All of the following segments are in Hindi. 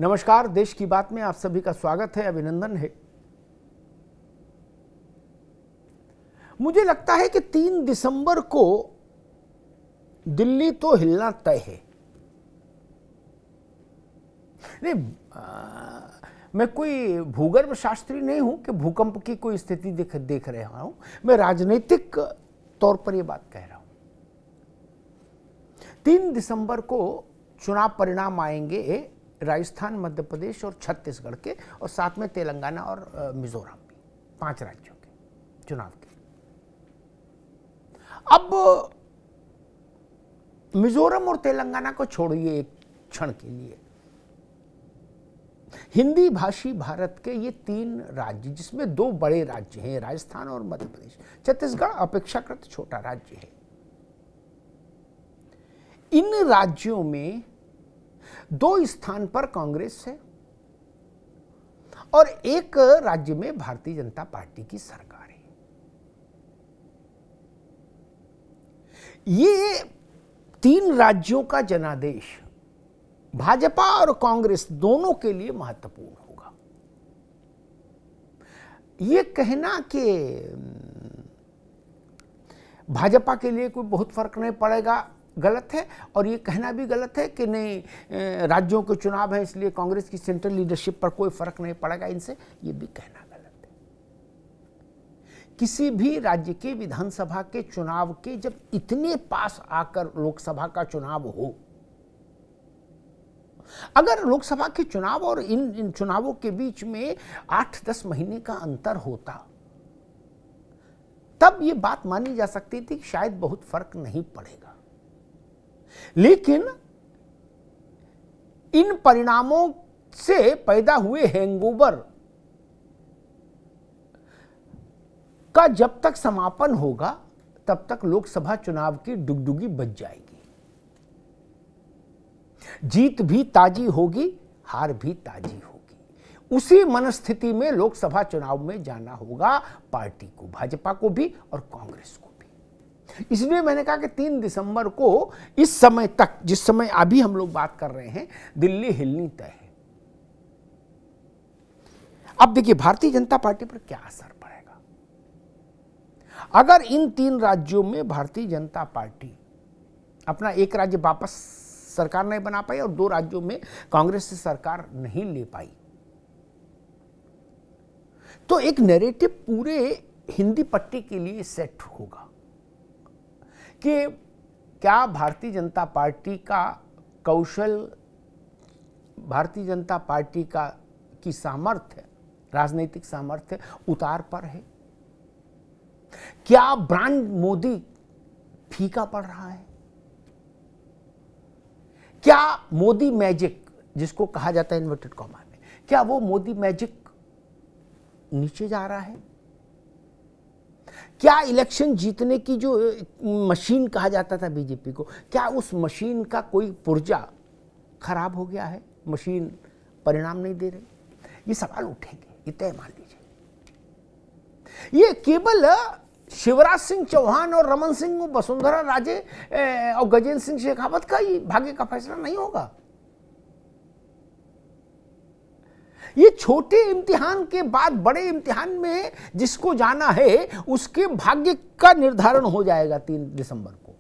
नमस्कार, देश की बात में आप सभी का स्वागत है, अभिनंदन है। मुझे लगता है कि 3 दिसंबर को दिल्ली तो हिलना तय है। नहीं, मैं कोई भूगर्भ शास्त्री नहीं हूं कि भूकंप की कोई स्थिति देख रहा हूं। मैं राजनीतिक तौर पर यह बात कह रहा हूं। 3 दिसंबर को चुनाव परिणाम आएंगे राजस्थान, मध्य प्रदेश और छत्तीसगढ़ के, और साथ में तेलंगाना और मिजोरम भी, 5 राज्यों के चुनाव के। अब मिजोरम और तेलंगाना को छोड़िए एक क्षण के लिए। हिंदी भाषी भारत के ये 3 राज्य, जिसमें 2 बड़े राज्य हैं, राजस्थान और मध्य प्रदेश। छत्तीसगढ़ अपेक्षाकृत छोटा राज्य है। इन राज्यों में 2 स्थान पर कांग्रेस है और एक राज्य में भारतीय जनता पार्टी की सरकार है। ये 3 राज्यों का जनादेश भाजपा और कांग्रेस दोनों के लिए महत्वपूर्ण होगा। ये कहना कि भाजपा के लिए कोई बहुत फर्क नहीं पड़ेगा गलत है, और ये कहना भी गलत है कि नहीं राज्यों के चुनाव है इसलिए कांग्रेस की सेंट्रल लीडरशिप पर कोई फर्क नहीं पड़ेगा इनसे, ये भी कहना गलत है। किसी भी राज्य के विधानसभा के चुनाव के जब इतने पास आकर लोकसभा का चुनाव हो, अगर लोकसभा के चुनाव और इन चुनावों के बीच में 8-10 महीने का अंतर होता, तब ये बात मानी जा सकती थी कि शायद बहुत फर्क नहीं पड़ेगा। लेकिन इन परिणामों से पैदा हुए हैंगओवर का जब तक समापन होगा, तब तक लोकसभा चुनाव की डुगडुगी बज जाएगी। जीत भी ताजी होगी, हार भी ताजी होगी। उसी मनस्थिति में लोकसभा चुनाव में जाना होगा पार्टी को, भाजपा को भी और कांग्रेस को भी। इसलिए मैंने कहा कि 3 दिसंबर को इस समय तक, जिस समय अभी हम लोग बात कर रहे हैं, दिल्ली हिलनी तय है। अब देखिए भारतीय जनता पार्टी पर क्या असर पड़ेगा। अगर इन 3 राज्यों में भारतीय जनता पार्टी अपना एक राज्य वापस सरकार नहीं बना पाई और 2 राज्यों में कांग्रेस से सरकार नहीं ले पाई, तो एक नैरेटिव पूरे हिंदी पट्टी के लिए सेट होगा कि क्या भारतीय जनता पार्टी का कौशल, भारतीय जनता पार्टी की सामर्थ्य, राजनीतिक सामर्थ्य उतार पर है? क्या ब्रांड मोदी फीका पड़ रहा है? क्या मोदी मैजिक, जिसको कहा जाता है इन्वर्टेड कॉमा में, क्या वो मोदी मैजिक नीचे जा रहा है? क्या इलेक्शन जीतने की जो मशीन कहा जाता था बीजेपी को, क्या उस मशीन का कोई पुर्जा खराब हो गया है? मशीन परिणाम नहीं दे रही? ये सवाल उठेंगे, ये तय मान लीजिए। ये केवल शिवराज सिंह चौहान और रमन सिंह, वसुंधरा राजे और गजेंद्र सिंह शेखावत का ही भाग्य का फैसला नहीं होगा। ये छोटे इम्तिहान के बाद बड़े इम्तिहान में जिसको जाना है, उसके भाग्य का निर्धारण हो जाएगा 3 दिसंबर को।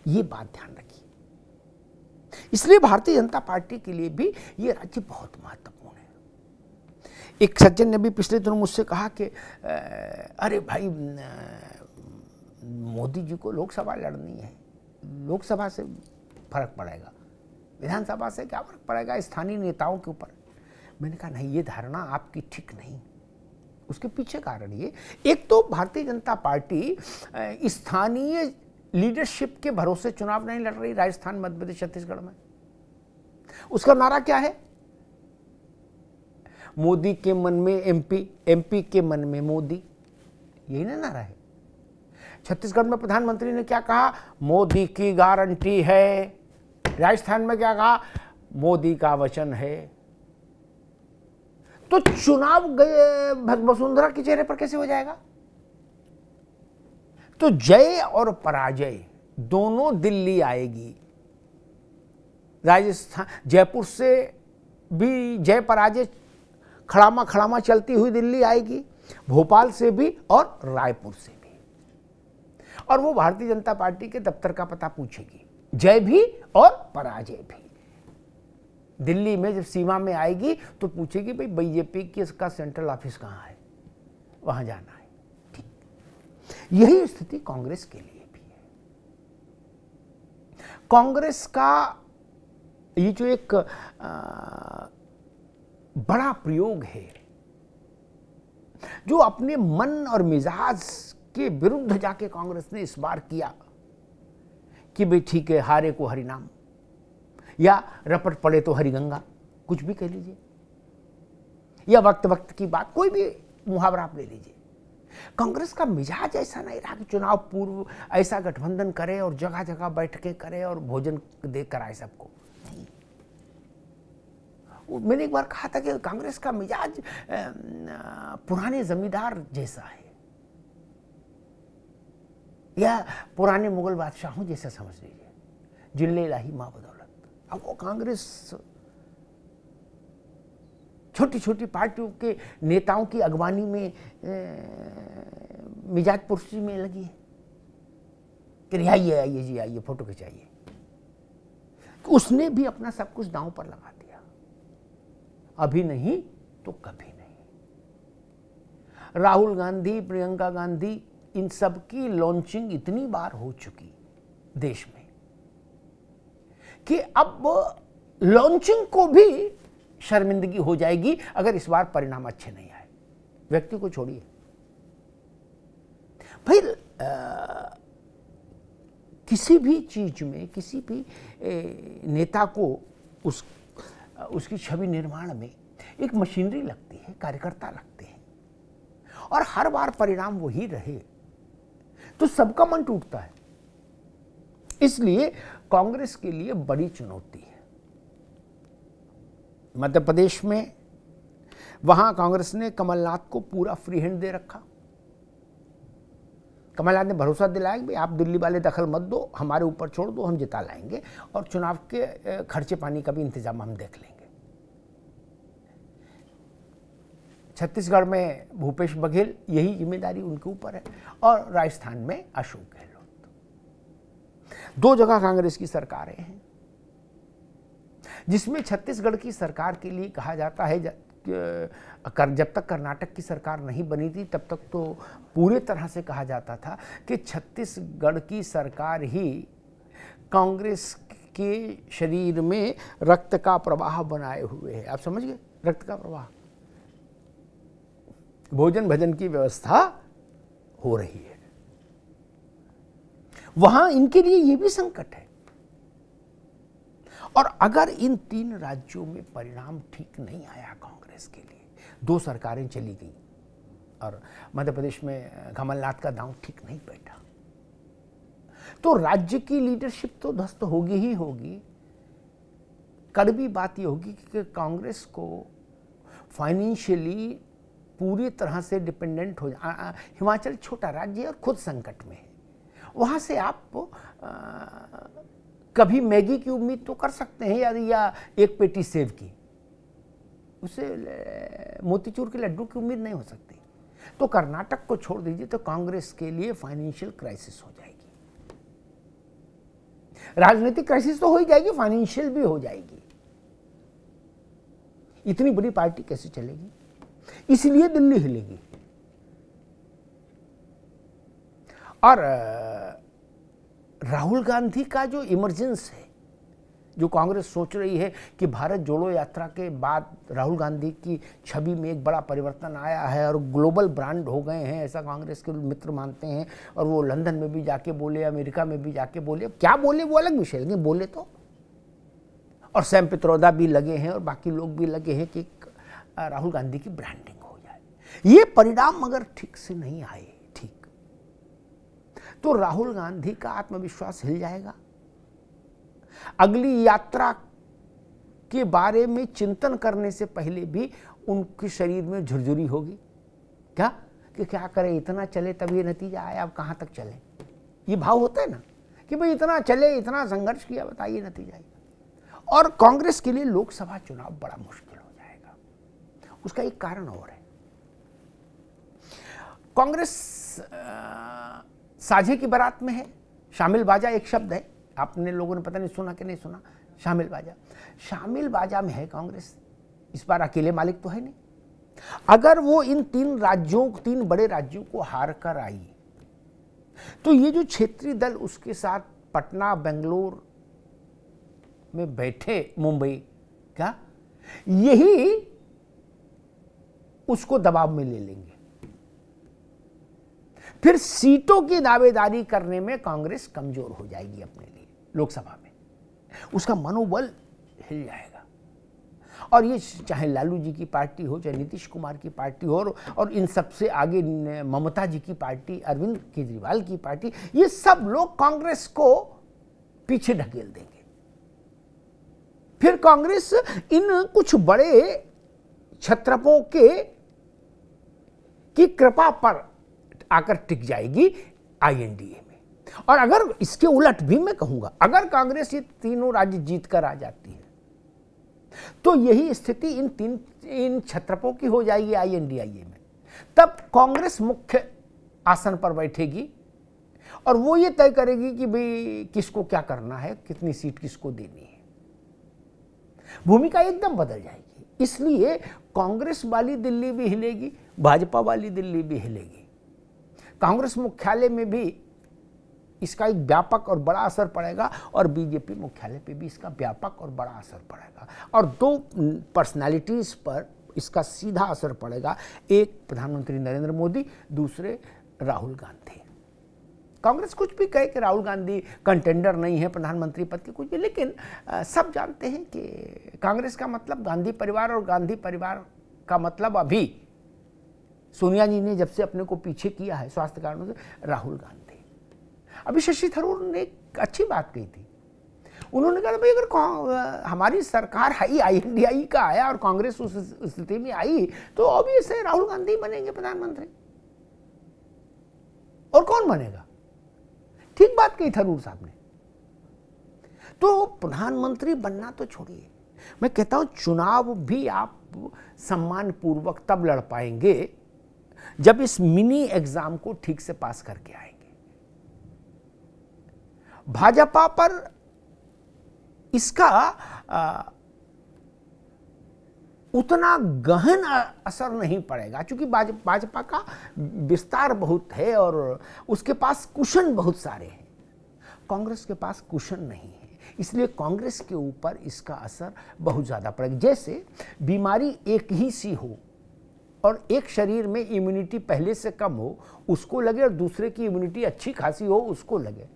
ये बात ध्यान रखिए। इसलिए भारतीय जनता पार्टी के लिए भी ये राज्य बहुत महत्वपूर्ण है। एक सज्जन ने भी पिछले दिनों मुझसे कहा कि अरे भाई, मोदी जी को लोकसभा लड़नी है, लोकसभा से फर्क पड़ेगा, विधानसभा से क्या फर्क पड़ेगा स्थानीय नेताओं के ऊपर। मैंने कहा नहीं, ये धारणा आपकी ठीक नहीं। उसके पीछे कारण ये, एक तो भारतीय जनता पार्टी स्थानीय लीडरशिप के भरोसे चुनाव नहीं लड़ रही राजस्थान, मध्य प्रदेश, छत्तीसगढ़ में। उसका नारा क्या है? मोदी के मन में एमपी, एमपी के मन में मोदी, यही ना नारा है। छत्तीसगढ़ में प्रधानमंत्री ने क्या कहा? मोदी की गारंटी है। राजस्थान में क्या कहा? मोदी का वचन है। तो चुनाव वसुंधरा के चेहरे पर कैसे हो जाएगा? तो जय और पराजय दोनों दिल्ली आएगी। राजस्थान, जयपुर से भी जय पराजय खड़ामा खड़ामा चलती हुई दिल्ली आएगी, भोपाल से भी और रायपुर से भी। और वो भारतीय जनता पार्टी के दफ्तर का पता पूछेगी, जय भी और पराजय भी। दिल्ली में जब सीमा में आएगी तो पूछेगी भाई बीजेपी की इसका सेंट्रल ऑफिस कहाँ है, वहां जाना है। ठीक, यही स्थिति कांग्रेस के लिए भी है। कांग्रेस का ये जो एक बड़ा प्रयोग है, जो अपने मन और मिजाज के विरुद्ध जाके कांग्रेस ने इस बार किया कि भाई ठीक है, हारे को हरिनाम या रपट पड़े तो हरिगंगा, कुछ भी कह लीजिए, या वक्त वक्त की बात, कोई भी मुहावरा आप ले लीजिए। कांग्रेस का मिजाज ऐसा नहीं रहा कि चुनाव पूर्व ऐसा गठबंधन करे और जगह जगह बैठकें करे और भोजन दे कराए सबको। नहीं, मैंने एक बार कहा था कि कांग्रेस का मिजाज पुराने जमींदार जैसा है या पुराने मुगल बादशाहों जैसा समझ लीजिए, जिल्ले लाही मां बदौलत। अब वो कांग्रेस छोटी छोटी पार्टियों के नेताओं की अगवानी में मिजाज पुरसी में लगी है कि आइए आइए जी आइए, फोटो खिंचाइए। उसने भी अपना सब कुछ दांव पर लगा दिया, अभी नहीं तो कभी नहीं। राहुल गांधी, प्रियंका गांधी, इन सब की लॉन्चिंग इतनी बार हो चुकी देश में कि अब लॉन्चिंग को भी शर्मिंदगी हो जाएगी अगर इस बार परिणाम अच्छे नहीं आए। व्यक्ति को छोड़िए भाई, किसी भी चीज में, किसी भी नेता को उसकी छवि निर्माण में एक मशीनरी लगती है, कार्यकर्ता लगते हैं, और हर बार परिणाम वही रहे तो सबका मन टूटता है। इसलिए कांग्रेस के लिए बड़ी चुनौती है। मध्य प्रदेश में वहां कांग्रेस ने कमलनाथ को पूरा फ्री हैंड दे रखा। कमलनाथ ने भरोसा दिलाया कि भाई आप दिल्ली वाले दखल मत दो, हमारे ऊपर छोड़ दो, हम जिता लाएंगे और चुनाव के खर्चे पानी का भी इंतजाम हम देख लेंगे। छत्तीसगढ़ में भूपेश बघेल, यही जिम्मेदारी उनके ऊपर है, और राजस्थान में अशोक गहलोत। दो जगह कांग्रेस की सरकारें हैं, जिसमें छत्तीसगढ़ की सरकार के लिए कहा जाता है जब तक कर्नाटक की सरकार नहीं बनी थी तब तक तो पूरे तरह से कहा जाता था कि छत्तीसगढ़ की सरकार ही कांग्रेस के शरीर में रक्त का प्रवाह बनाए हुए है। आप समझ गए, रक्त का प्रवाह, भोजन भजन की व्यवस्था हो रही है वहां। इनके लिए यह भी संकट है। और अगर इन तीन राज्यों में परिणाम ठीक नहीं आया कांग्रेस के लिए, दो सरकारें चली गई और मध्य प्रदेश में कमलनाथ का दांव ठीक नहीं बैठा, तो राज्य की लीडरशिप तो ध्वस्त होगी ही होगी। कड़वी बात यह होगी कि कांग्रेस को फाइनेंशियली पूरी तरह से डिपेंडेंट हो हिमाचल छोटा राज्य है और खुद संकट में है, वहां से आप कभी मैगी की उम्मीद तो कर सकते हैं या एक पेटी सेव की, उससे मोतीचूर के लड्डू की उम्मीद नहीं हो सकती। तो कर्नाटक को छोड़ दीजिए तो कांग्रेस के लिए फाइनेंशियल क्राइसिस हो जाएगी। राजनीतिक क्राइसिस तो हो ही जाएगी, फाइनेंशियल भी हो जाएगी। इतनी बड़ी पार्टी कैसे चलेगी? इसलिए दिल्ली हिलेगी। और राहुल गांधी का जो इमरजेंस है, जो कांग्रेस सोच रही है कि भारत जोड़ो यात्रा के बाद राहुल गांधी की छवि में एक बड़ा परिवर्तन आया है और ग्लोबल ब्रांड हो गए हैं, ऐसा कांग्रेस के मित्र मानते हैं। और वो लंदन में भी जाके बोले, अमेरिका में भी जाके बोले, क्या बोले वो अलग विषय, लेकिन बोले तो। और सैम पित्रोदा भी लगे हैं और बाकी लोग भी लगे हैं कि राहुल गांधी की ब्रांडिंग हो जाए। ये परिणाम अगर ठीक से नहीं आए तो राहुल गांधी का आत्मविश्वास हिल जाएगा। अगली यात्रा के बारे में चिंतन करने से पहले भी उनके शरीर में झुरझुरी होगी। क्या कि क्या करें, इतना चले तब ये नतीजा आया, अब कहां तक चले। ये भाव होता है ना कि भाई इतना चले, इतना संघर्ष किया, बताइए नतीजा आया। और कांग्रेस के लिए लोकसभा चुनाव बड़ा मुश्किल हो जाएगा। उसका एक कारण और है, कांग्रेस साझे की बारात में है। शामिल बाजा एक शब्द है, आपने लोगों ने पता नहीं सुना कि नहीं सुना। शामिल बाजा, शामिल बाजा में है कांग्रेस। इस बार अकेले मालिक तो है नहीं। अगर वो इन तीन बड़े राज्यों को हार कर आई तो ये जो क्षेत्रीय दल उसके साथ पटना, बेंगलोर में बैठे, मुंबई, क्या यही उसको दबाव में ले लेंगे। फिर सीटों की दावेदारी करने में कांग्रेस कमजोर हो जाएगी अपने लिए लोकसभा में, उसका मनोबल हिल जाएगा। और ये चाहे लालू जी की पार्टी हो, चाहे नीतीश कुमार की पार्टी हो, और इन सबसे आगे ममता जी की पार्टी, अरविंद केजरीवाल की पार्टी, ये सब लोग कांग्रेस को पीछे ढकेल देंगे। फिर कांग्रेस इन कुछ बड़े क्षत्रपों की कृपा पर आकर टिक जाएगी आईएनडीए में। और अगर इसके उलट भी मैं कहूंगा, अगर कांग्रेस ये तीनों राज्य जीत कर आ जाती है तो यही स्थिति इन क्षत्रपों की हो जाएगी आईएनडीए में। तब कांग्रेस मुख्य आसन पर बैठेगी और वो ये तय करेगी कि भाई किसको क्या करना है, कितनी सीट किसको देनी है। भूमिका एकदम बदल जाएगी। इसलिए कांग्रेस वाली दिल्ली भी हिलेगी, भाजपा वाली दिल्ली भी हिलेगी। कांग्रेस मुख्यालय में भी इसका एक व्यापक और बड़ा असर पड़ेगा और बीजेपी मुख्यालय पे भी इसका व्यापक और बड़ा असर पड़ेगा। और दो पर्सनालिटीज पर इसका सीधा असर पड़ेगा, एक प्रधानमंत्री नरेंद्र मोदी, दूसरे राहुल गांधी। कांग्रेस कुछ भी कहे कि राहुल गांधी कंटेंडर नहीं है प्रधानमंत्री पद के, कुछ भी, लेकिन सब जानते हैं कि कांग्रेस का मतलब गांधी परिवार, और गांधी परिवार का मतलब अभी सोनिया जी ने जब से अपने को पीछे किया है स्वास्थ्य कारणों से, राहुल गांधी। अभी शशि थरूर ने एक अच्छी बात कही थी। उन्होंने कहा भाई अगर हमारी सरकार आईएनडीए का आया और कांग्रेस उस स्थिति में आई तो ऑब्वियस है राहुल गांधी बनेंगे प्रधानमंत्री, और कौन बनेगा। ठीक बात कही थरूर साहब ने। तो प्रधानमंत्री बनना तो छोड़िए, मैं कहता हूं चुनाव भी आप सम्मान पूर्वक तब लड़ पाएंगे जब इस मिनी एग्जाम को ठीक से पास करके आएंगे। भाजपा पर इसका उतना गहन असर नहीं पड़ेगा, क्योंकि भाजपा का विस्तार बहुत है और उसके पास कुशन बहुत सारे हैं। कांग्रेस के पास कुशन नहीं है, इसलिए कांग्रेस के ऊपर इसका असर बहुत ज़्यादा पड़ेगा। जैसे बीमारी एक ही सी हो और एक शरीर में इम्यूनिटी पहले से कम हो उसको लगे, और दूसरे की इम्यूनिटी अच्छी खासी हो उसको लगे,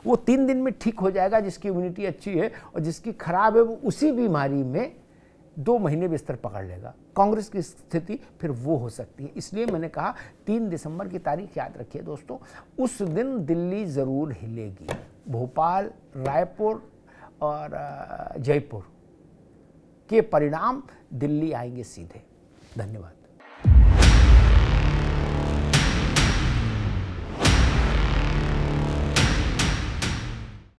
वो 3 दिन में ठीक हो जाएगा जिसकी इम्यूनिटी अच्छी है, और जिसकी खराब है वो उसी बीमारी में 2 महीने बिस्तर पकड़ लेगा। कांग्रेस की स्थिति फिर वो हो सकती है। इसलिए मैंने कहा 3 दिसंबर की तारीख याद रखिए दोस्तों, उस दिन दिल्ली ज़रूर हिलेगी। भोपाल, रायपुर और जयपुर के परिणाम दिल्ली आएंगे सीधे। धन्यवाद।